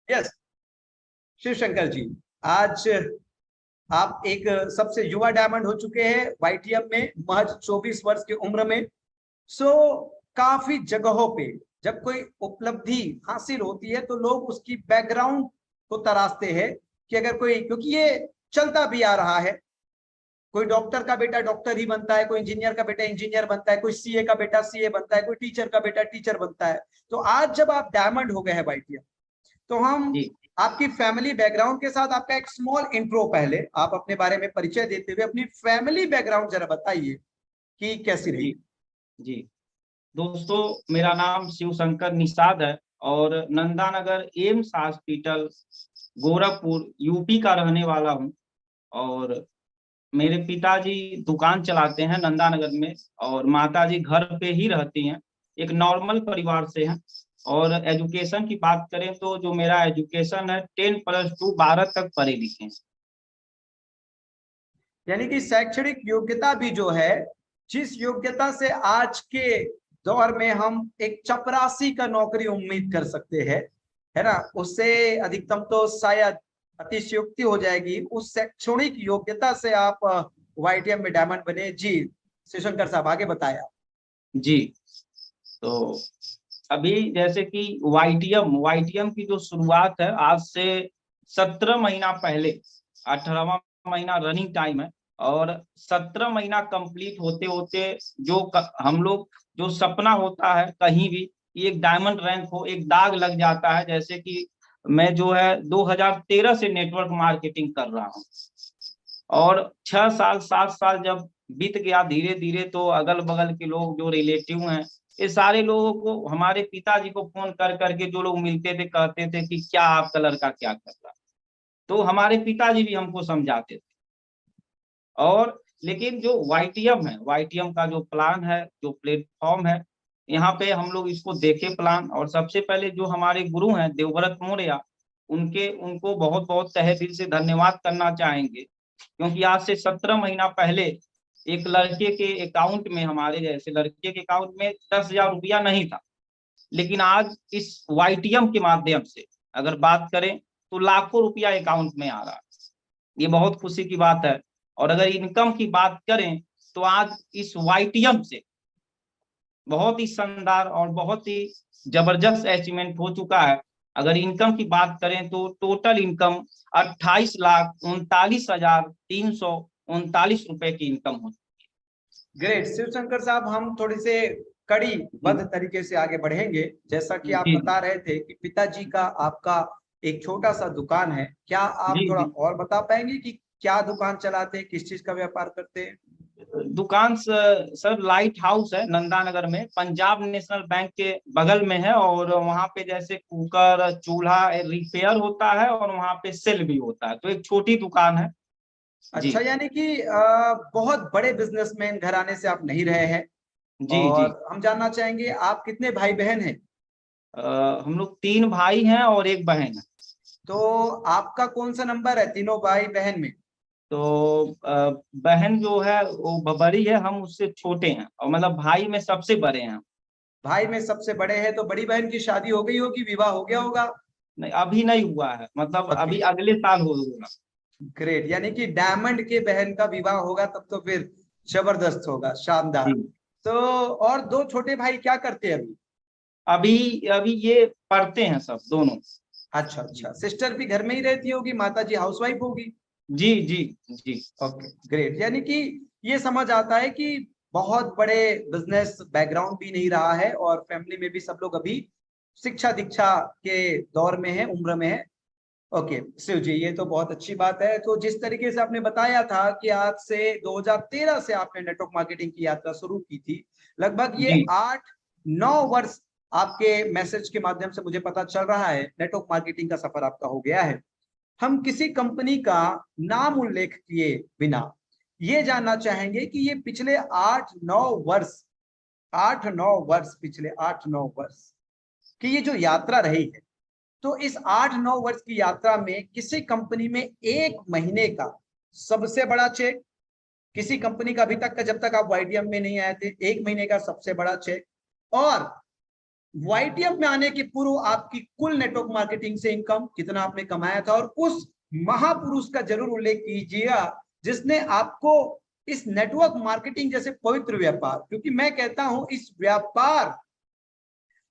Yes Shiv Shankar ji, आज आप एक सबसे युवा डायमंड हो चुके हैं वाईटीएम में, महज 24 वर्ष की उम्र में। सो काफी जगहों पे जब कोई उपलब्धि हासिल होती है तो लोग उसकी बैकग्राउंड को तराशते हैं कि अगर कोई, क्योंकि ये चलता भी आ रहा है, कोई डॉक्टर का बेटा डॉक्टर ही बनता है, कोई इंजीनियर का बेटा इंजीनियर बनता है, कोई सीए का बेटा सीए बनता है, कोई टीचर का बेटा टीचर बनता है। तो आज जब आप डायमंड हो गए हैं वाईटीएम, तो हम जी आपकी फैमिली बैकग्राउंड के साथ आपका एक स्मॉल इंट्रो, पहले आप अपने बारे में परिचय देते हुए अपनी फैमिली बैकग्राउंड जरा बताइए कि कैसी रही। जी दोस्तों, मेरा नाम शिव शंकर निषाद है और Nandanagar AIIMS hospital Gorakhpur UP का रहने वाला हूँ। और मेरे पिताजी दुकान चलाते हैं नंदानगर में और माताजी घर पे ही रहती हैं। एक नॉर्मल परिवार से हैं। और एजुकेशन की बात करें तो जो मेरा एजुकेशन है 10+2 12 तक पढ़े लिखे हैं। यानी कि शैक्षणिक योग्यता भी जो है, जिस योग्यता से आज के दौर में हम एक चपरासी का नौकरी उम्मीद कर सकते हैं, है ना, उससे अधिकतम तो शायद अतिशयोक्ति हो जाएगी। उस शैक्षणिक योग्यता से आप वाईटीएम में डायमंड बने। जी शिवशंकर साहब आगे बताया। जी तो अभी जैसे कि वाईटीएम की जो शुरुआत है आज से 17 महीना पहले, 18वां महीना रनिंग टाइम है। और 17 महीना कंप्लीट होते होते हम लोग जो सपना होता है कहीं भी एक डायमंड रैंक हो, एक दाग लग जाता है। जैसे कि मैं जो है 2013 से नेटवर्क मार्केटिंग कर रहा हूँ और 6 साल 7 साल जब बीत गया धीरे धीरे, तो अगल बगल के लोग जो रिलेटिव हैं, ये सारे लोगों को, हमारे पिताजी को फोन कर करके जो लोग मिलते थे कहते थे कि क्या आपका लड़का क्या कर रहा है। तो हमारे पिताजी भी हमको समझाते थे। और लेकिन जो वाईटीएम का जो प्लान है, जो प्लेटफॉर्म है, यहाँ पे हम लोग इसको देखे प्लान। और सबसे पहले जो हमारे गुरु हैं देवव्रत मौर्य, उनको बहुत बहुत तहे दिल से धन्यवाद करना चाहेंगे। क्योंकि आज से 17 महीना पहले एक लड़के के अकाउंट में, हमारे जैसे लड़के के अकाउंट में 10,000 रुपया नहीं था। लेकिन आज इस वाईटीएम के माध्यम से अगर बात करें तो लाखों रुपया अकाउंट में आ रहा है। ये बहुत खुशी की बात है। और अगर इनकम की बात करें तो आज इस वाईटीएम से बहुत ही शानदार और बहुत ही जबरदस्त अचीवमेंट हो चुका है। अगर इनकम की बात करें तो टोटल इनकम 28,39,339 रुपए की इनकम हो चुकी है। ग्रेट शिवशंकर साहब, हम थोड़े से कड़ीबद्ध तरीके से आगे बढ़ेंगे। जैसा कि आप जी बता रहे थे कि पिताजी का आपका एक छोटा सा दुकान है, क्या आप जी थोड़ा जी और बता पाएंगे कि क्या दुकान चलाते हैं, किस चीज का व्यापार करते हैं? दुकान सर लाइट हाउस है नंदानगर में, पंजाब नेशनल बैंक के बगल में है। और वहाँ पे जैसे कुकर चूल्हा रिपेयर होता है और वहाँ पे सेल भी होता है। तो एक छोटी दुकान है। जी अच्छा, यानी कि बहुत बड़े बिजनेसमैन घराने से आप नहीं रहे हैं। जी जी और हम जानना चाहेंगे आप कितने भाई बहन हैं? हम लोग 3 भाई हैं और 1 बहन है। तो आपका कौन सा नंबर है तीनों भाई बहन में? तो बहन जो है वो बड़ी है, हम उससे छोटे हैं। और मतलब भाई में सबसे बड़े हैं। भाई में सबसे बड़े हैं, तो बड़ी बहन की शादी हो गई होगी, विवाह हो गया होगा? नहीं, अभी नहीं हुआ है, मतलब ओके अभी अगले साल होगा। ग्रेट, यानी कि डायमंड के बहन का विवाह होगा तब तो फिर जबरदस्त होगा, शानदार। जी तो और दो छोटे भाई क्या करते हैं अभी? अभी अभी ये पढ़ते हैं सब दोनों। अच्छा अच्छा, सिस्टर भी घर में ही रहती होगी, माता जी हाउसवाइफ होगी? जी जी जी ओके ग्रेट, यानी कि ये समझ आता है कि बहुत बड़े बिजनेस बैकग्राउंड भी नहीं रहा है और फैमिली में भी सब लोग अभी शिक्षा दीक्षा के दौर में है, उम्र में है। ओके शिव जी, ये तो बहुत अच्छी बात है। तो जिस तरीके से आपने बताया था कि आज से 2013 से आपने नेटवर्क मार्केटिंग की यात्रा शुरू की थी, लगभग ये जी 8-9 वर्ष आपके मैसेज के माध्यम से मुझे पता चल रहा है नेटवर्क मार्केटिंग का सफर आपका हो गया है। हम किसी कंपनी का नाम उल्लेख किए बिना ये जानना चाहेंगे कि ये पिछले 8-9 वर्ष, 8-9 वर्ष, पिछले 8-9 वर्ष की ये जो यात्रा रही है, तो इस 8-9 वर्ष की यात्रा में किसी कंपनी में एक महीने का सबसे बड़ा चेक, किसी कंपनी का अभी तक का, जब तक आप वाईटीएम में नहीं आए थे, एक महीने का सबसे बड़ा चेक, और वाईटीएम में आने के पूर्व आपकी कुल नेटवर्क मार्केटिंग से इनकम कितना आपने कमाया था, और उस महापुरुष का जरूर उल्लेख कीजिएगा जिसने आपको इस नेटवर्क मार्केटिंग जैसे पवित्र व्यापार, क्योंकि मैं कहता हूं इस व्यापार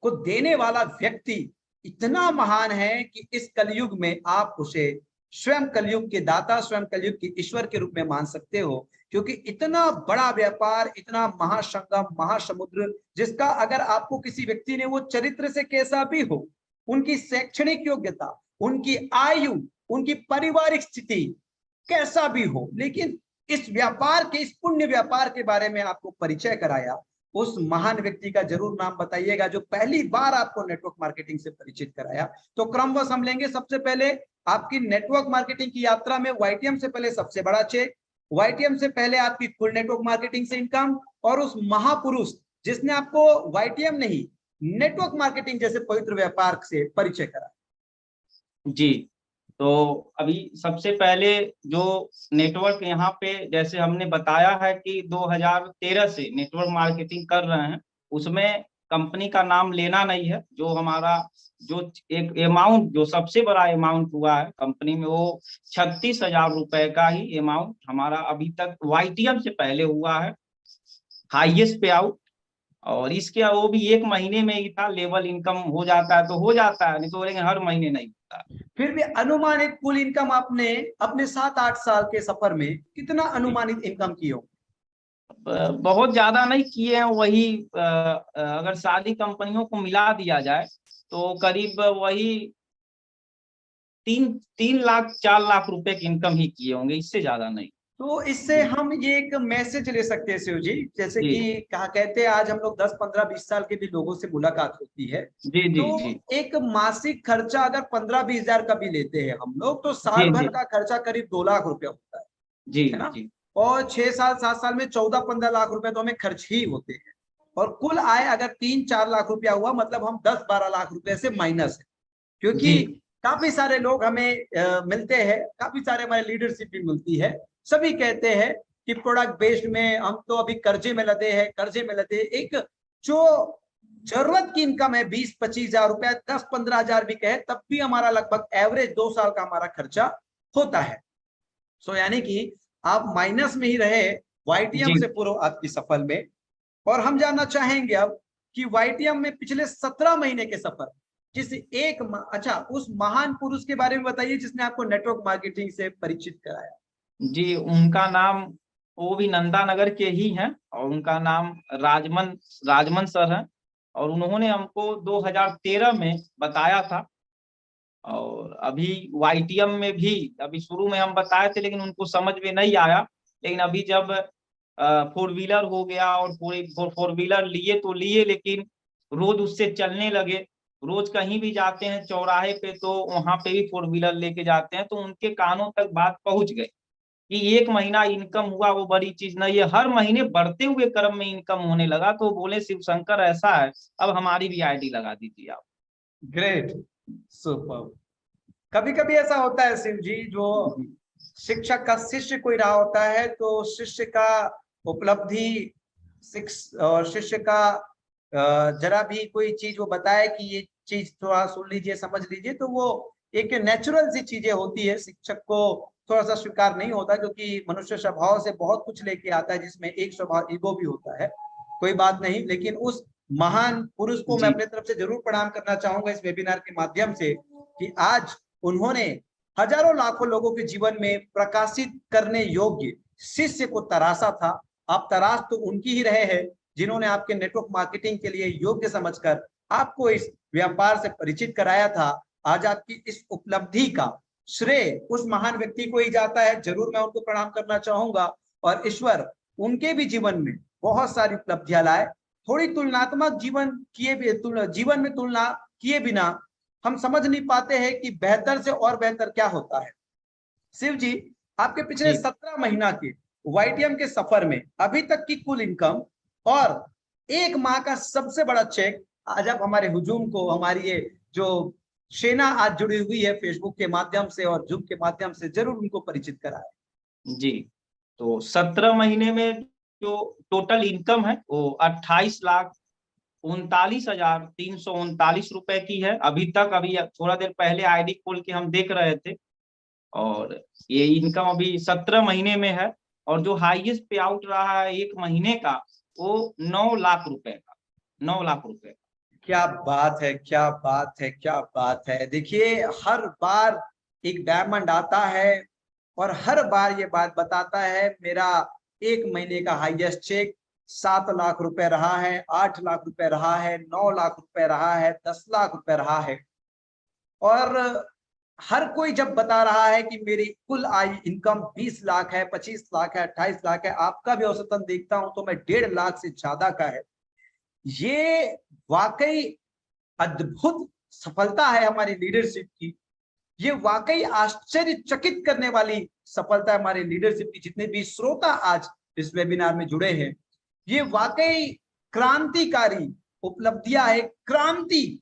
को देने वाला व्यक्ति इतना महान है कि इस कलयुग में आप उसे स्वयं कलयुग के दाता, स्वयं कलयुग के ईश्वर के रूप में मान सकते हो, क्योंकि इतना बड़ा व्यापार, इतना महासंगम, महासमुद्र, जिसका अगर आपको किसी व्यक्ति ने वो चरित्र से कैसा भी हो, उनकी शैक्षणिक योग्यता, उनकी आयु, उनकी पारिवारिक स्थिति कैसा भी हो, लेकिन इस व्यापार के, इस पुण्य व्यापार के बारे में आपको परिचय कराया, उस महान व्यक्ति का जरूर नाम बताइएगा जो पहली बार आपको नेटवर्क मार्केटिंग से परिचित कराया। तो क्रमवश हम लेंगे। सबसे पहले आपकी नेटवर्क मार्केटिंग की यात्रा में वाईटीएम से पहले सबसे बड़ा चेक, वाईटीएम से पहले आपकी कुल नेटवर्क मार्केटिंग से इनकम, और उस महापुरुष जिसने आपको वाईटीएम नहीं नेटवर्क मार्केटिंग जैसे पवित्र व्यापार से परिचय करा। जी, तो अभी सबसे पहले जो नेटवर्क यहाँ पे जैसे हमने बताया है कि 2013 से नेटवर्क मार्केटिंग कर रहे हैं, उसमें कंपनी का नाम लेना नहीं है। जो हमारा जो एक अमाउंट, जो सबसे बड़ा अमाउंट हुआ है कंपनी में, वो 36,000 रुपए का ही अमाउंट हमारा अभी तक वाईटीएम से पहले हुआ है, हाईएस्ट पे आउट। और इसके वो भी 1 महीने में ही था। लेवल इनकम हो जाता है तो हो जाता है, नहीं तो बोलेंगे हर महीने नहीं होता। फिर भी अनुमानित कुल इनकम आपने अपने 7-8 साल के सफर में कितना अनुमानित इनकम की हो? बहुत ज्यादा नहीं किए हैं, वही अगर सारी कंपनियों को मिला दिया जाए तो करीब वही 3 लाख 4 लाख रुपए की इनकम ही किए होंगे, इससे ज्यादा नहीं। तो इससे हम ये एक मैसेज ले सकते हैं शिव जी, जैसे जी। कि कहा कहते हैं आज हम लोग 10, 15, 20 साल के भी लोगों से मुलाकात होती है, जी जी तो जी एक मासिक खर्चा अगर 15-20 हजार का भी लेते हैं हम लोग, तो साल जी भर जी का खर्चा करीब 2 लाख रुपया होता जी है ना? जी और 6 साल 7 साल में 14-15 लाख रुपए तो हमें खर्च ही होते हैं, और कुल आय अगर 3-4 लाख रुपया हुआ, मतलब हम 10-12 लाख रुपए से माइनस है। क्योंकि जी काफी सारे लोग हमें मिलते हैं, काफी सारे हमारे लीडरशिप भी मिलती है, सभी कहते हैं कि प्रोडक्ट बेस्ड में हम तो अभी कर्जे में लदे हैं, कर्जे में लदे। एक जो जरूरत की इनकम है 20-25 हजार रुपया, 10-15 हजार भी कहे, तब भी हमारा लगभग एवरेज 2 साल का हमारा खर्चा होता है। सो यानी कि आप माइनस में ही रहे वाईटीएम जी से पूर्व आपकी सफल में। और हम जानना चाहेंगे अब कि वाईटीएम में पिछले 17 महीने के सफर जिस एक अच्छा, उस महान पुरुष के बारे में बताइए जिसने आपको नेटवर्क मार्केटिंग से परिचित कराया। जी। उनका नाम, वो भी नंदा नगर के ही हैं, और उनका नाम राजमन सर है। और उन्होंने हमको 2013 में बताया था। और अभी वाईटीएम में भी अभी शुरू में हम बताए थे, लेकिन उनको समझ में नहीं आया। लेकिन अभी जब 4 व्हीलर हो गया और पूरी 4 व्हीलर लिए तो लिए, लेकिन रोज उससे चलने लगे। रोज कहीं भी जाते हैं चौराहे पे तो वहां पे भी 4 व्हीलर लेके जाते हैं, तो उनके कानों तक बात पहुंच गई कि 1 महीना इनकम हुआ वो बड़ी चीज नहीं है, हर महीने बढ़ते हुए क्रम में इनकम होने लगा। तो बोले शिव शंकर ऐसा है, अब हमारी भी आईडी लगा दीजिए आप। Great, super. कभी कभी ऐसा होता है शिव जी, जो शिक्षक का शिष्य कोई रहा होता है, तो शिष्य का उपलब्धि और शिष्य का जरा भी कोई चीज वो बताए कि ये चीज थोड़ा सुन लीजिए, समझ लीजिए, तो वो एक नेचुरल सी चीजें होती है, शिक्षक को थोड़ा सा स्वीकार नहीं होता, क्योंकि मनुष्य स्वभाव से बहुत कुछ लेके आता है, जिसमें एक स्वभाव ईगो भी होता है। कोई बात नहीं, लेकिन उस महान पुरुष को मैं जी अपने तरफ से जरूर प्रणाम करना चाहूंगा इस वेबिनार के माध्यम से, कि आज उन्होंने हजारों लाखों लोगों के जीवन में प्रकाशित करने योग्य शिष्य को तराशा था। आप तराश तो उनकी ही रहे हैं जिन्होंने आपके नेटवर्क मार्केटिंग के लिए योग्य समझकर आपको इस व्यापार से परिचित कराया था। आज आपकी इस उपलब्धि का श्रेय उस महान व्यक्ति को ही जाता है, जरूर मैं उनको प्रणाम करना चाहूंगा। और ईश्वर उनके भी जीवन में बहुत सारी उपलब्धियां लाए। थोड़ी तुलनात्मक जीवन में तुलना किए बिना हम समझ नहीं पाते हैं कि बेहतर से और बेहतर क्या होता है। शिव जी, आपके पिछले जी 17 महीना के वाईटीएम के सफर में अभी तक की कुल इनकम और 1 माह का सबसे बड़ा चेक आज आप हमारे हुजूम को, हमारी ये जो सेना आज जुड़ी हुई है फेसबुक के माध्यम से और जूम के माध्यम से, जरूर उनको परिचित कराए। जी। तो 17 महीने में जो टोटल इनकम है वो 28 लाख 39,339 रुपए की है अभी तक। अभी थोड़ा देर पहले आईडी खोल के हम देख रहे थे, और ये इनकम अभी 17 महीने में है। और जो हाईएस्ट पे आउट रहा है एक महीने का, वो 9 लाख रुपए का, 9 लाख रुपए। क्या बात है, क्या बात है, क्या बात है। देखिए, हर बार एक डायमंड आता है और हर बार ये बात बताता है, मेरा एक महीने का हाईएस्ट चेक 7 लाख रुपए रहा है, 8 लाख रुपए रहा है, 9 लाख रुपए रहा है, 10 लाख रुपए रहा है। और हर कोई जब बता रहा है कि मेरी कुल आय इनकम 20 लाख है, 25 लाख है, 28 लाख है, आपका भी औसतन देखता हूं तो मैं 1.5 लाख से ज्यादा का है। ये वाकई अद्भुत सफलता है हमारी लीडरशिप की। ये वाकई आश्चर्यचकित करने वाली सफलता है हमारी लीडरशिप की। जितने भी श्रोता आज इस वेबिनार में जुड़े हैं, ये वाकई क्रांतिकारी उपलब्धियां है, क्रांति,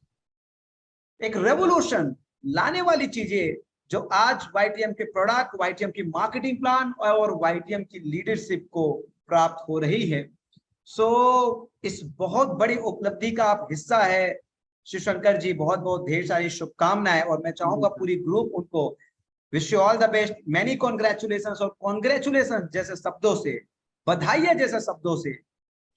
एक रेवोल्यूशन लाने वाली चीजें जो आज वाईटीएम के प्रोडक्ट, वाईटीएम की मार्केटिंग प्लान और वाईटीएम की लीडरशिप को प्राप्त हो रही है। सो इस बहुत बड़ी उपलब्धि का आप हिस्सा है शिवशंकर जी। बहुत बहुत ढेर सारी शुभकामनाएं, और मैं चाहूंगा पूरी ग्रुप उनको wish you all the best, many congratulation. और कॉन्ग्रेचुलेशन जैसे शब्दों से, बधाई जैसे शब्दों से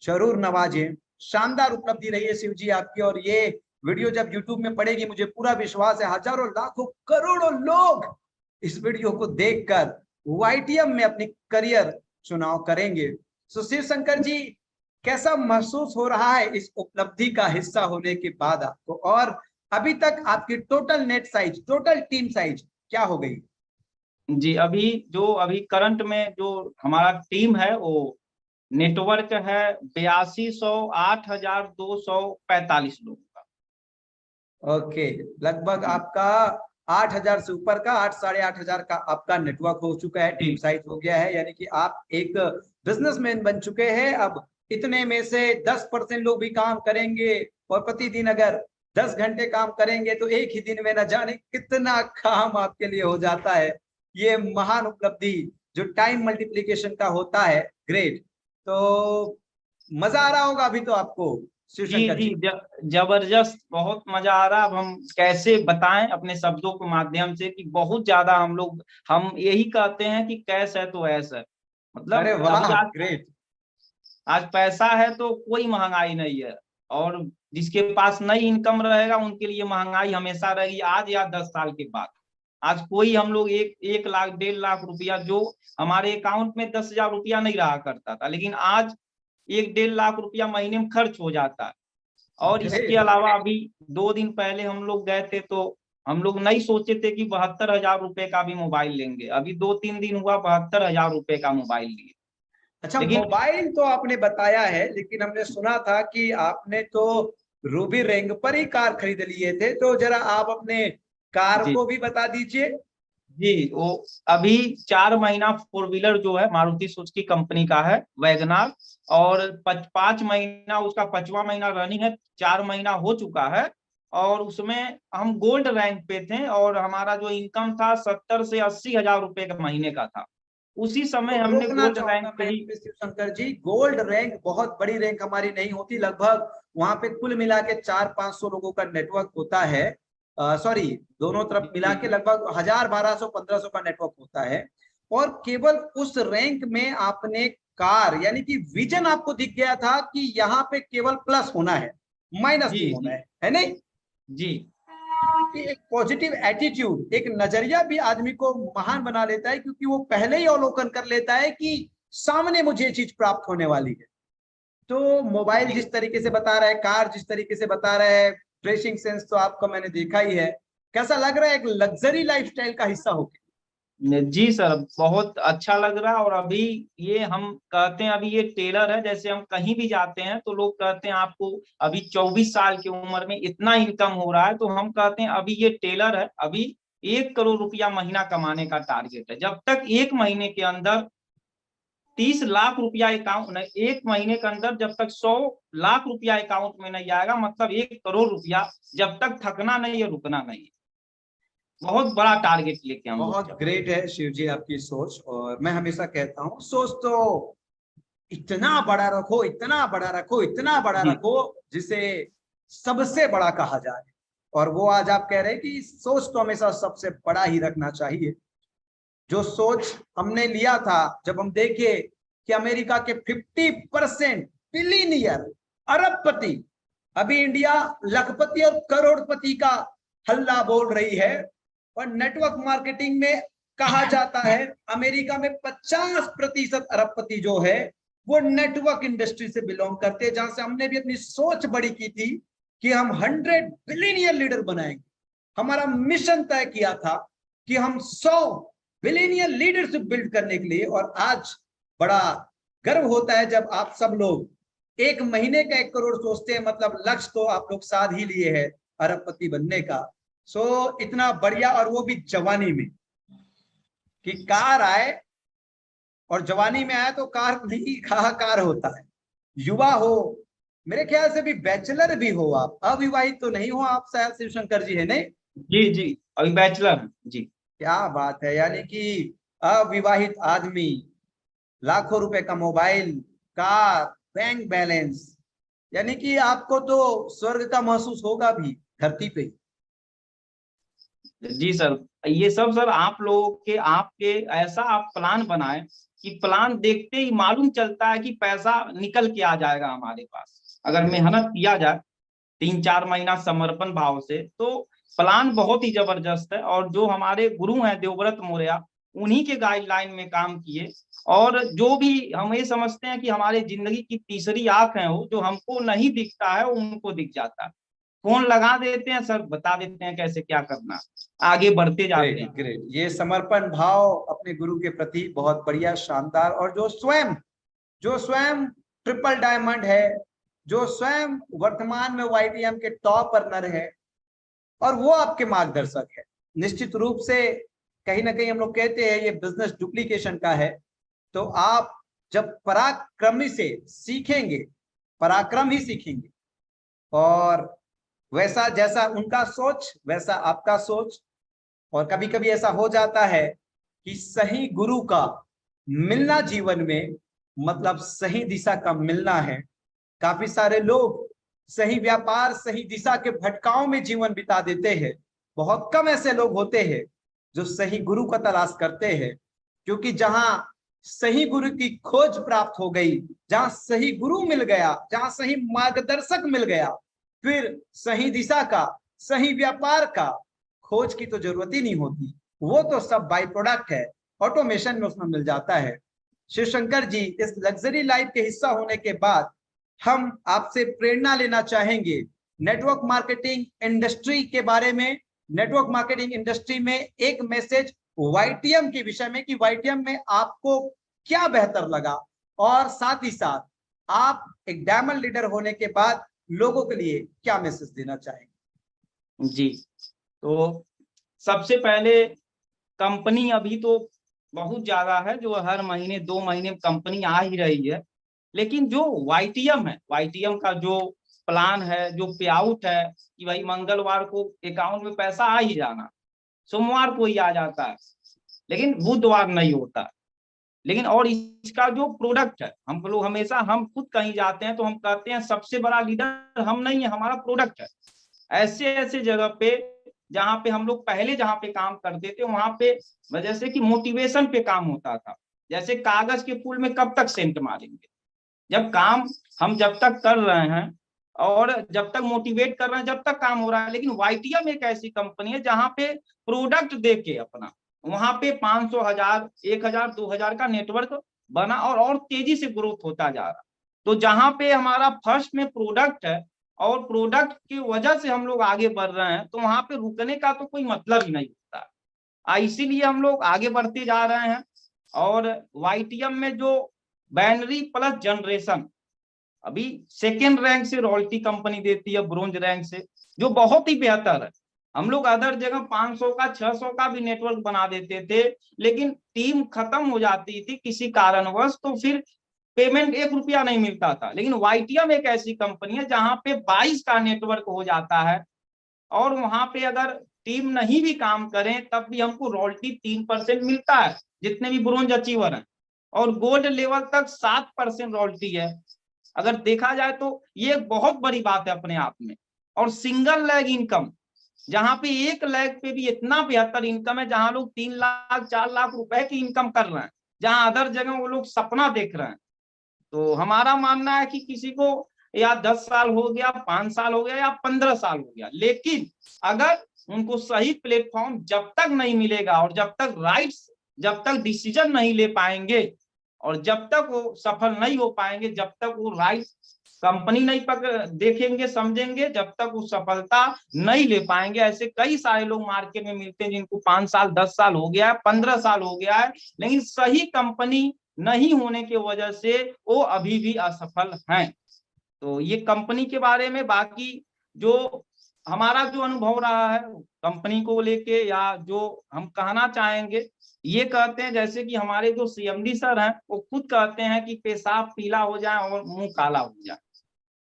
जरूर नवाजें। शानदार उपलब्धि रही है शिव जी आपकी। और ये वीडियो जब यूट्यूब में पड़ेगी, मुझे पूरा विश्वास है हजारों लाखों करोड़ों लोग इस वीडियो को देखकर वाईटीएम में अपनी करियर चुनाव करेंगे। सो शिव शंकर जी, कैसा महसूस हो रहा है इस उपलब्धि का हिस्सा होने के बाद आपको? और अभी तक आपकी total net size, total team size क्या हो गई? जी, अभी करंट में जो हमारा टीम है वो नेटवर्क है 8200 8,245 लोगों का। ओके, लगभग आपका 8,000 से ऊपर का, 8 साढ़े 8,000 का आपका नेटवर्क हो चुका है, टीम साइज हो गया है। यानी कि आप एक बिजनेसमैन बन चुके हैं। अब इतने में से 10% लोग भी काम करेंगे, और प्रतिदिन अगर 10 घंटे काम करेंगे तो एक ही दिन में न जाने कितना काम आपके लिए हो जाता है। ये महान उपलब्धि जो टाइम मल्टीप्लीकेशन का होता है, ग्रेट। तो मजा आ रहा होगा अभी तो आपको शिवशंकर जी? जबरदस्त, बहुत मजा आ रहा। अब हम कैसे बताएं अपने शब्दों के माध्यम से कि बहुत ज्यादा हम यही कहते हैं कि कैश है तो ऐसा है। मतलब अरे वाह, ग्रेट। आज पैसा है तो कोई महंगाई नहीं है, और जिसके पास नई इनकम रहेगा उनके लिए महंगाई हमेशा रहेगी, आज या 10 साल के बाद। आज कोई हम लोग 1 लाख 1.5 लाख रुपया, जो हमारे अकाउंट में 10,000 रुपया नहीं रहा करता था, लेकिन आज 1.5 लाख रुपया महीने में खर्च हो जाता है। और इसके अलावा अभी 2 दिन पहले हम लोग गए थे, तो हम लोग नहीं सोचे थे कि 72,000 रुपए का भी मोबाइल लेंगे। अभी 2-3 दिन हुआ 72,000 रुपए का मोबाइल लिए। अच्छा, लेकिन मोबाइल तो आपने बताया है, लेकिन हमने सुना था कि आपने तो रूबी रैंक पर ही कार खरीद लिए थे। तो जरा आप अपने कार जी को भी बता दीजिए। जी, वो अभी 4 महीना 4 व्हीलर जो है मारुति सुजुकी कंपनी का है, वैगनार। और 5 महीना, उसका 5वां महीना रनिंग है, 4 महीना हो चुका है। और उसमें हम गोल्ड रैंक पे थे, और हमारा जो इनकम था 70 से 80,000 रुपए का महीने का था। उसी समय तो हमने रोकना गोल्ड रैंक चाहूंगा पे मैं ही। शिवशंकर जी, गोल्ड रैंक बहुत बड़ी रैंक हमारी नहीं होती। लगभग वहां पे कुल मिला के 400-500 लोगों का नेटवर्क होता है। सॉरी, दोनों तरफ मिला के लगभग 1,000, 1,200, 1,500 का नेटवर्क होता है। और केवल उस रैंक में आपने कार, यानी कि विजन आपको दिख गया था कि यहाँ पे केवल प्लस होना है, माइनस जी नहीं होना जी है नहीं? जी कि एक पॉजिटिव एटीट्यूड, एक नजरिया भी आदमी को महान बना लेता है, क्योंकि वो पहले ही अवलोकन कर लेता है कि सामने मुझे ये चीज प्राप्त होने वाली है। तो मोबाइल जी। जिस तरीके से बता रहा है, कार जिस तरीके से बता रहा है, ड्रेसिंग सेंस तो आपका मैंने देखा ही है। कैसा लग रहा है एक लग्जरी लाइफस्टाइल का हिस्सा होकर? जी सर, बहुत अच्छा लग रहा है। और अभी ये हम कहते हैं, अभी ये टेलर है। जैसे हम कहीं भी जाते हैं तो लोग कहते हैं आपको अभी 24 साल की उम्र में इतना इनकम हो रहा है, तो हम कहते हैं अभी ये टेलर है, अभी 1 करोड़ रुपया महीना कमाने का टारगेट है। जब तक 1 महीने के अंदर 30 लाख रुपया अकाउंट, 1 महीने के अंदर जब तक 100 लाख रुपया अकाउंट में नहीं आएगा, मतलब 1 करोड़ रुपया, जब तक थकना नहीं है, रुकना नहीं है। बहुत बड़ा टारगेट लेके हम लोग बहुत चल रहे हैं। ग्रेट है शिव जी आपकी सोच। और मैं हमेशा कहता हूँ, सोच तो इतना बड़ा रखो, इतना बड़ा रखो, इतना बड़ा जी रखो जिसे सबसे बड़ा कहा जाए। और वो आज आप कह रहे हैं कि सोच तो हमेशा सबसे बड़ा ही रखना चाहिए। जो सोच हमने लिया था, जब हम देखे कि अमेरिका के 50% बिलियनियर, अरबपति, अभी इंडिया लखपति और करोड़पति का हल्ला बोल रही है, और नेटवर्क मार्केटिंग में कहा जाता है अमेरिका में 50% अरबपति जो है वो नेटवर्क इंडस्ट्री से बिलोंग करते हैं, जहां से हमने भी अपनी सोच बड़ी की थी कि हम 100 बिलियनियर लीडर बनाएंगे। हमारा मिशन तय किया था कि हम 100 बिलियनियर लीडरशिप बिल्ड करने के लिए। और आज बड़ा गर्व होता है जब आप सब लोग एक महीने का 1 करोड़ सोचते हैं, मतलब लक्ष्य तो आप लोग साध ही लिए है अरबपति बनने का। सो इतना बढ़िया, और वो भी जवानी में, कि कार आए, और जवानी में आया तो कार नहीं कहा कार होता है, युवा हो, मेरे ख्याल से भी बैचलर भी हो आप, अविवाहित तो नहीं हो आप शायद शिवशंकर जी, है नहीं? जी जी, अभी बैचलर जी। क्या बात है, यानी कि अविवाहित आदमी, लाखों रुपए का मोबाइल, कार, बैंक बैलेंस, यानी कि आपको तो स्वर्ग का महसूस होगा भी धरती पे। जी सर, ये सब सर आप लोगों के, आपके ऐसा आप प्लान बनाए कि प्लान देखते ही मालूम चलता है कि पैसा निकल के आ जाएगा हमारे पास, अगर मेहनत किया जाए 3-4 महीना समर्पण भाव से, तो प्लान बहुत ही जबरदस्त है। और जो हमारे गुरु हैं देवव्रत मौर्य, उन्हीं के गाइडलाइन में काम किए। और जो भी हम ये समझते हैं कि हमारे जिंदगी की तीसरी आंख है, वो जो हमको नहीं दिखता है वो उनको दिख जाता है। फोन लगा देते हैं सर, बता देते हैं कैसे क्या करना, आगे बढ़ते जाते ग्रेट हैं। ग्रेट, ये समर्पण भाव अपने गुरु के प्रति बहुत बढ़िया, शानदार। और जो स्वयं ट्रिपल डायमंड है, जो स्वयं वर्तमान में वाईटीएम के टॉप अर्नर है, और वो आपके मार्गदर्शक है। निश्चित रूप से कहीं ना कहीं हम लोग कहते हैं ये बिजनेस डुप्लीकेशन का है। तो आप जब पराक्रमी से सीखेंगे, पराक्रम ही सीखेंगे। और वैसा जैसा उनका सोच वैसा आपका सोच। और कभी कभी ऐसा हो जाता है कि सही गुरु का मिलना जीवन में मतलब सही दिशा का मिलना है। काफी सारे लोग सही व्यापार, सही दिशा के भटकाओं में जीवन बिता देते हैं। बहुत कम ऐसे लोग होते हैं जो सही गुरु का तलाश करते हैं, क्योंकि जहां सही गुरु की खोज प्राप्त हो गई, जहां सही गुरु मिल गया, जहां सही मार्गदर्शक मिल गया, फिर सही दिशा का, सही व्यापार का खोज की तो जरूरत ही नहीं होती। वो तो सब बाई प्रोडक्ट है, ऑटोमेशन में उसमें मिल जाता है। शिवशंकर जी, इस लग्जरी लाइफ के हिस्सा होने के बाद हम आपसे प्रेरणा लेना चाहेंगे नेटवर्क मार्केटिंग इंडस्ट्री के बारे में। नेटवर्क मार्केटिंग इंडस्ट्री में एक मैसेज वाईटीएम के विषय में, कि वाईटीएम में आपको क्या बेहतर लगा, और साथ ही साथ आप एक डायमंड लीडर होने के बाद लोगों के लिए क्या मैसेज देना चाहेंगे? जी, तो सबसे पहले कंपनी अभी तो बहुत ज्यादा है, जो हर महीने 2 महीने में कंपनी आ ही रही है। लेकिन जो वाईटीएम है, वाईटीएम का जो प्लान है, जो पे आउट है कि भाई मंगलवार को अकाउंट में पैसा आ ही जाना, सोमवार को ही आ जाता है, लेकिन बुधवार नहीं होता। लेकिन और इसका जो प्रोडक्ट है, हम लोग हमेशा, हम खुद कहीं जाते हैं तो हम कहते हैं सबसे बड़ा लीडर हम नहीं है, हमारा प्रोडक्ट है। ऐसे ऐसे जगह पे जहाँ पे हम लोग पहले जहाँ पे काम करते थे, वहां पे जैसे कि मोटिवेशन पे काम होता था। जैसे कागज के फूल में कब तक सेंट मारेंगे, जब काम हम जब तक कर रहे हैं और जब तक मोटिवेट कर रहे हैं, जब तक काम हो रहा है। लेकिन वाईटीएम एक ऐसी कंपनी है जहां पे प्रोडक्ट दे के अपना, वहां पे 500, 1000, 1000, 2000 का नेटवर्क बना और तेजी से ग्रोथ होता जा रहा। तो जहां पे हमारा फर्स्ट में प्रोडक्ट है और प्रोडक्ट की वजह से हम लोग आगे बढ़ रहे हैं, तो वहां पे रुकने का तो कोई मतलब ही नहीं होता। इसीलिए हम लोग आगे बढ़ते जा रहे हैं। और वाईटीएम में जो बैनरी प्लस जनरेशन, अभी सेकेंड रैंक से रॉयल्टी कंपनी देती है, ब्रोंज रैंक से, जो बहुत ही बेहतर है। हम लोग अदर जगह 500 का 600 का भी नेटवर्क बना देते थे, लेकिन टीम खत्म हो जाती थी किसी कारणवश, तो फिर पेमेंट 1 रुपया नहीं मिलता था। लेकिन वाईटीएम एक ऐसी कंपनी है जहां पे 22 का नेटवर्क हो जाता है, और वहां पे अगर टीम नहीं भी काम करें तब भी हमको रॉयल्टी 3% मिलता है, जितने भी ब्रोंज अचीवर हैं। और गोल्ड लेवल तक 7% रॉयल्टी है। अगर देखा जाए तो ये बहुत बड़ी बात है अपने आप में। और सिंगल लेग इनकम, जहां पे 1 लेग पे भी इतना बेहतर इनकम है, जहां लोग 3 लाख 4 लाख रुपए की इनकम कर रहे हैं, जहां अदर जगह वो लोग सपना देख रहे हैं। तो हमारा मानना है कि किसी को या 10 साल हो गया, 5 साल हो गया या 15 साल हो गया, लेकिन अगर उनको सही प्लेटफॉर्म जब तक नहीं मिलेगा और जब तक डिसीजन नहीं ले पाएंगे और जब तक वो सफल नहीं हो पाएंगे, जब तक वो राइट कंपनी नहीं देखेंगे समझेंगे, जब तक वो सफलता नहीं ले पाएंगे। ऐसे कई सारे लोग मार्केट में मिलते हैं जिनको 5 साल 10 साल हो गया है, 15 साल हो गया है, लेकिन सही कंपनी नहीं होने की वजह से वो अभी भी असफल हैं। तो ये कंपनी के बारे में, बाकी जो हमारा जो अनुभव रहा है कंपनी को लेके, या जो हम कहना चाहेंगे, ये कहते हैं जैसे कि हमारे जो सीएमडी सर हैं वो खुद कहते हैं कि पेशाब पीला हो जाए और मुंह काला हो जाए।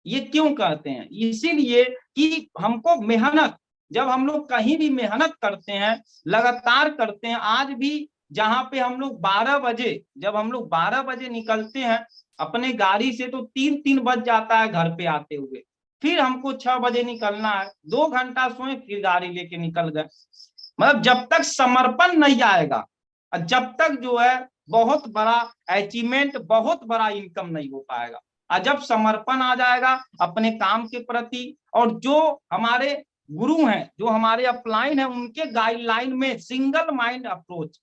ये क्यों कहते हैं? इसीलिए कि हमको मेहनत, जब हम लोग कहीं भी मेहनत करते हैं, लगातार करते हैं, आज भी जहां पे हम लोग 12 बजे, जब हम लोग 12 बजे निकलते हैं अपने गाड़ी से, तो 3 बज जाता है घर पे आते हुए। फिर हमको 6 बजे निकलना है, 2 घंटा सोए फिर गाड़ी लेके निकल गए। मतलब जब तक समर्पण नहीं आएगा, जब तक जो है बहुत बड़ा अचीवमेंट, बहुत बड़ा इनकम नहीं हो पाएगा। और जब समर्पण आ जाएगा अपने काम के प्रति, और जो हमारे गुरु हैं, जो हमारे अपलाइन हैं, उनके गाइडलाइन में सिंगल माइंड अप्रोच,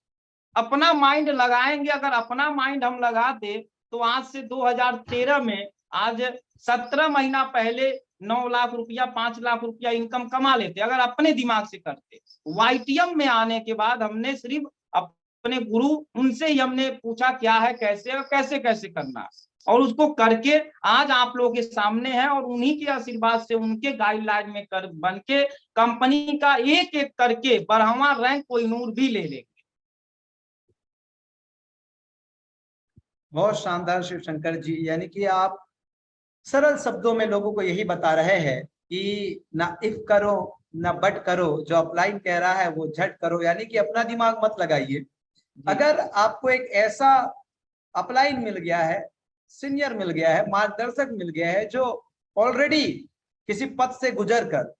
अपना माइंड लगाएंगे। अगर अपना माइंड हम लगाते तो आज से 2013 में, आज 17 महीना पहले 9 लाख रुपया 5 लाख रुपया इनकम कमा लेते, अगर अपने दिमाग से करते। वाईटीएम में आने के बाद हमने सिर्फ अपने गुरु, उनसे ही हमने पूछा क्या है, कैसे और कैसे कैसे करना है, और उसको करके आज आप लोगों के सामने है। और उन्हीं के आशीर्वाद से, उनके गाइडलाइन में कर बन के कंपनी का एक एक करके 12वां रैंक कोहिनूर भी ले लेंगे। बहुत शानदार शिव शंकर जी, यानी कि आप सरल शब्दों में लोगों को यही बता रहे हैं कि ना इफ करो ना बट करो, जो अपलाइन कह रहा है वो झट करो, यानी कि अपना दिमाग मत लगाइए। अगर आपको एक ऐसा अपलाइन मिल गया है, सीनियर मिल गया है, मार्गदर्शक मिल गया है, जो ऑलरेडी किसी पद से गुजर कर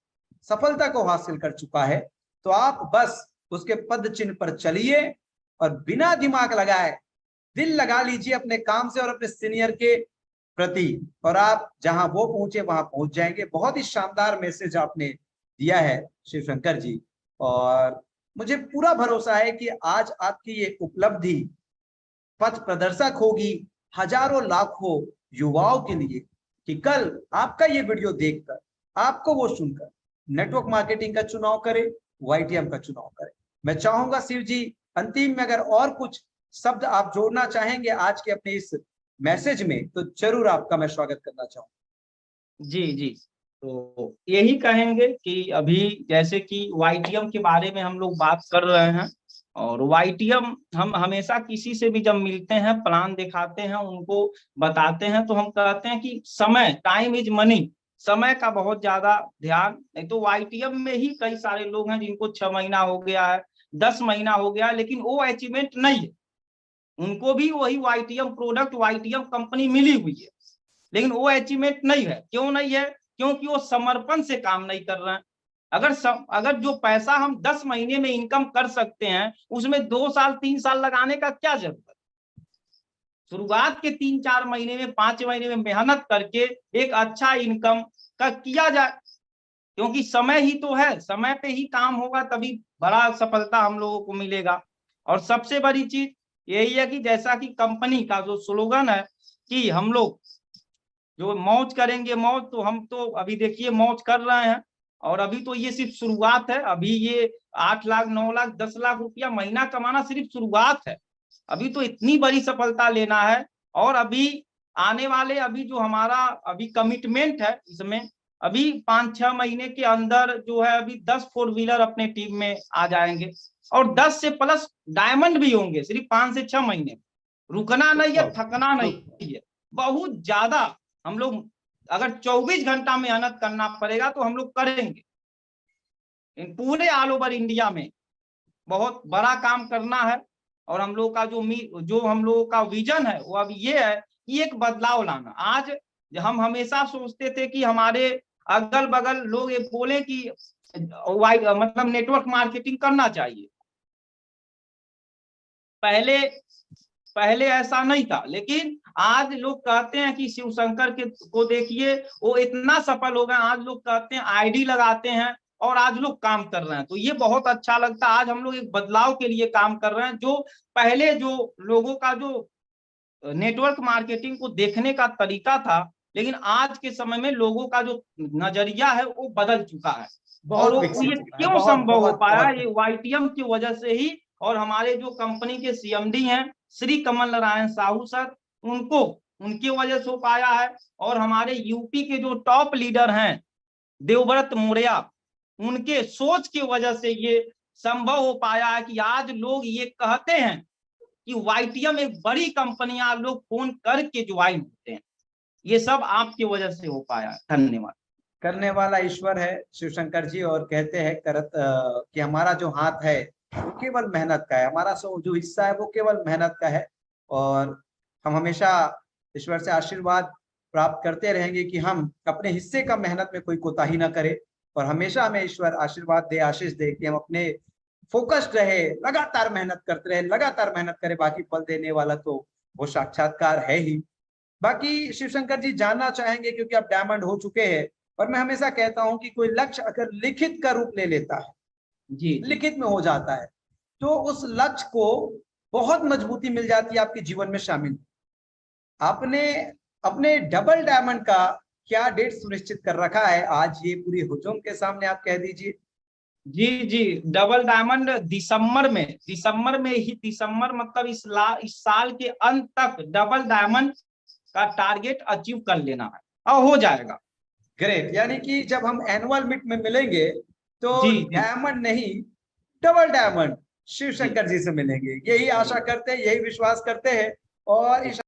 सफलता को हासिल कर चुका है, तो आप बस उसके पद चिन्ह पर चलिए और बिना दिमाग लगाए दिल लगा लीजिए अपने काम से और अपने सीनियर के प्रति, और आप जहां वो पहुंचे वहां पहुंच जाएंगे। बहुत ही शानदार मैसेज आपने दिया है शिव शंकर जी, और मुझे पूरा भरोसा है कि आज आपकी ये उपलब्धि पथ प्रदर्शक होगी हजारों लाखों युवाओं के लिए, कि कल आपका ये वीडियो देखकर, आपको वो सुनकर नेटवर्क मार्केटिंग का चुनाव करे, वाईटीएम का चुनाव करे। मैं चाहूंगा शिव जी, अंतिम में अगर और कुछ शब्द आप जोड़ना चाहेंगे आज के अपने इस मैसेज में, तो जरूर आपका मैं स्वागत करना चाहूंगा। जी जी, तो यही कहेंगे कि अभी जैसे कि वाईटीएम के बारे में हम लोग बात कर रहे हैं, और वाईटीएम हम हमेशा किसी से भी जब मिलते हैं, प्लान दिखाते हैं, उनको बताते हैं, तो हम कहते हैं कि समय, टाइम इज मनी, समय का बहुत ज्यादा ध्यान। नहीं तो वाईटीएम में ही कई सारे लोग हैं जिनको 6 महीना हो गया है, 10 महीना हो गया है, लेकिन वो अचीवमेंट नहीं है। उनको भी वही वाईटीएम प्रोडक्ट, वाईटीएम कंपनी मिली हुई है, लेकिन वो अचीवमेंट नहीं है। क्यों नहीं है? क्योंकि वो समर्पण से काम नहीं कर रहे हैं। अगर जो पैसा हम 10 महीने में इनकम कर सकते हैं, उसमें 2 साल 3 साल लगाने का क्या जरूरत? शुरुआत के 3-4 महीने में, 5 महीने में मेहनत करके एक अच्छा इनकम का किया जाए, क्योंकि समय ही तो है, समय पे ही काम होगा, तभी बड़ा सफलता हम लोगों को मिलेगा। और सबसे बड़ी चीज यही है कि जैसा कि कंपनी का जो स्लोगन है कि हम लोग जो मौज करेंगे मौज, तो हम तो अभी देखिए मौज कर रहे हैं, और अभी तो ये सिर्फ शुरुआत है। अभी ये 8 लाख 9 लाख 10 लाख रुपया महीना कमाना सिर्फ शुरुआत है। अभी तो इतनी बड़ी सफलता लेना है, और अभी आने वाले, अभी जो हमारा अभी कमिटमेंट है इसमें, अभी 5-6 महीने के अंदर जो है अभी 10 4 व्हीलर अपने टीम में आ जाएंगे, और 10 से प्लस डायमंड भी होंगे सिर्फ 5 से 6 महीने। रुकना नहीं है, थकना नहीं है, बहुत ज्यादा हम लोग, अगर 24 घंटा मेहनत करना पड़ेगा तो हम लोग करेंगे। इन पूरे ऑल ओवर इंडिया में बहुत बड़ा काम करना है, और हम लोग का जो हम लोगों का विजन है वो अब ये है कि एक बदलाव लाना। आज हम हमेशा सोचते थे कि हमारे अगल बगल लोग ये बोले कि मतलब नेटवर्क मार्केटिंग करना चाहिए, पहले ऐसा नहीं था, लेकिन आज लोग कहते हैं कि शिव शंकर को देखिए, वो इतना सफल हो गए, आज लोग कहते हैं आईडी लगाते हैं और आज लोग काम कर रहे हैं। तो ये बहुत अच्छा लगता है। आज हम लोग एक बदलाव के लिए काम कर रहे हैं। जो पहले जो लोगों का जो नेटवर्क मार्केटिंग को देखने का तरीका था, लेकिन आज के समय में लोगों का जो नजरिया है वो बदल चुका है। और बहुत ये विकसित हुआ है, क्यों बहुत संभव हो बहुत पाया? बहुत। ये वाईटीएम की वजह से ही। और हमारे जो कंपनी के सीएमडी हैं श्री कमल नारायण साहू सर, उनकी वजह से हो पाया है। और हमारे यूपी के जो टॉप लीडर हैं देवव्रत मौर्य, उनके सोच की वजह से ये संभव हो पाया है कि आज लोग ये कहते हैं कि वाईटीएम एक बड़ी कंपनी, आप लोग फोन करके ज्वाइन होते हैं। ये सब आपकी वजह से हो पाया। धन्यवाद। करने वाला ईश्वर है शिव शंकर जी, और कहते हैं कि हमारा जो हाथ है वो केवल मेहनत का है, हमारा जो हिस्सा है वो केवल मेहनत का है। और हम हमेशा ईश्वर से आशीर्वाद प्राप्त करते रहेंगे कि हम अपने हिस्से का मेहनत में कोई कोताही ना करें, और हमेशा हमें ईश्वर आशीर्वाद दे, आशीष दे कि हम अपने फोकस्ड रहे, लगातार मेहनत करते रहे, लगातार मेहनत करें। बाकी फल देने वाला तो वो साक्षात्कार है ही। बाकी शिव शंकर जी जानना चाहेंगे, क्योंकि आप डायमंड हो चुके हैं, और मैं हमेशा कहता हूं कि कोई लक्ष्य अगर लिखित का रूप ले लेता है, जी लिखित में हो जाता है, तो उस लक्ष्य को बहुत मजबूती मिल जाती है आपके जीवन में शामिल। आपने अपने डबल डायमंड का क्या डेट सुनिश्चित कर रखा है? आज ये पूरी हुजूम के सामने आप कह दीजिए। जी डबल डायमंड दिसंबर मतलब इस साल के अंत तक डबल डायमंड का टारगेट अचीव कर लेना है और हो जाएगा। ग्रेट। यानी कि जब हम एनुअल मीट में मिलेंगे तो जी डायमंड नहीं, डबल डायमंड शिव जी शंकर जी से मिलेंगे। यही आशा करते हैं, यही विश्वास करते हैं, और इस